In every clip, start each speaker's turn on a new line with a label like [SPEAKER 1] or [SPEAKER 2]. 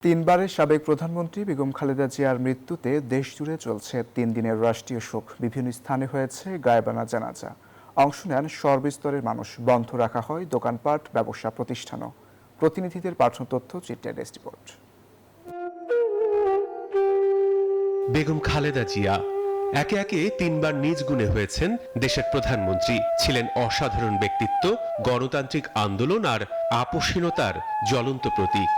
[SPEAKER 1] তিনবারের সাবেক প্রধানমন্ত্রী বেগম খালেদা জিয়ার মৃত্যুতে দেশজুড়ে চলছে ৩ দিনের রাষ্ট্রীয় শোক। বিভিন্ন স্থানে হয়েছে গায়েবানা জানাজা। অংশ নেন সর্বস্তরের মানুষ। বন্ধ রাখা হয় দোকানপাট, ব্যবসা প্রতিষ্ঠানও। প্রতিনিধিদের পাঠানো তথ্য, চিত্রের ডেস্ক রিপোর্ট।
[SPEAKER 2] বেগম খালেদা জিয়া একে একে তিনবার নিজ গুণে হয়েছেন দেশের প্রধানমন্ত্রী। ছিলেন অসাধারণ ব্যক্তিত্ব, গণতান্ত্রিক আন্দোলন আর আপোষহীনতার জ্বলন্ত প্রতীক।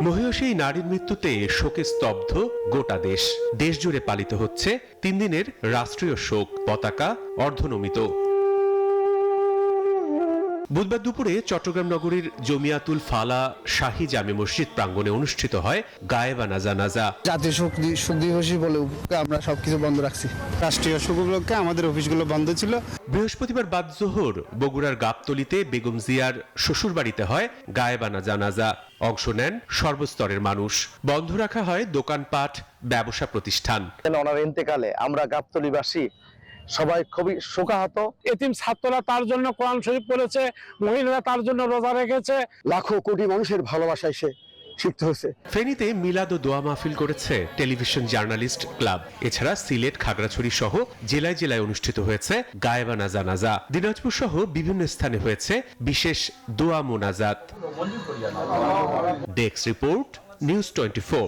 [SPEAKER 2] মহীয়সী এই নারীর মৃত্যুতে শোকে স্তব্ধ গোটা দেশ। দেশ জুড়ে পালিত হচ্ছে ৩ দিনের রাষ্ট্রীয় শোক, পতাকা অর্ধনমিত। বুধবার দুপুরে চট্টগ্রাম নগরীর জমিয়াতুল ফালা শাহী জামে মসজিদ প্রাঙ্গণে অনুষ্ঠিত হয় গায়েবানা জানাজা।
[SPEAKER 3] জাতীয় শোক দিবস বলে আমরা সবকিছু বন্ধ রাখছি। রাষ্ট্রীয় শোক উপলক্ষে আমাদের অফিসগুলো বন্ধ ছিল।
[SPEAKER 2] বৃহস্পতিবার বাদ জোহর বগুড়ার গাবতলীতে বেগম জিয়ার শ্বশুরবাড়িতে হয় গায়েবানা জানাজা। অংশ নেন সর্বস্তরের মানুষ। বন্ধ রাখা হয় দোকানপাট, ব্যবসা প্রতিষ্ঠান।
[SPEAKER 4] ওনার ইন্তেকালে আমরা গাবতলীবাসী সবাই খুবই শোকাহত।
[SPEAKER 5] এতিম ছাত্ররা তার জন্য কোরআন শরীফ পড়েছে, মহিলারা তার জন্য রোজা রেখেছে।
[SPEAKER 4] লাখো কোটি মানুষের ভালোবাসায় সে সিক্ত হয়েছে।
[SPEAKER 2] ফেনীতে মিলাদ ও দোয়া মাহফিল করেছে টেলিভিশন জার্নালিস্ট ক্লাব। এছাড়া সিলেট, খাগড়াছড়ি সহ জেলায় জেলায় অনুষ্ঠিত হয়েছে গায়েবানা জানাজা। দিনাজপুর সহ বিভিন্ন স্থানে হয়েছে বিশেষ দোয়া মোনাজাত। Desk report, news 24।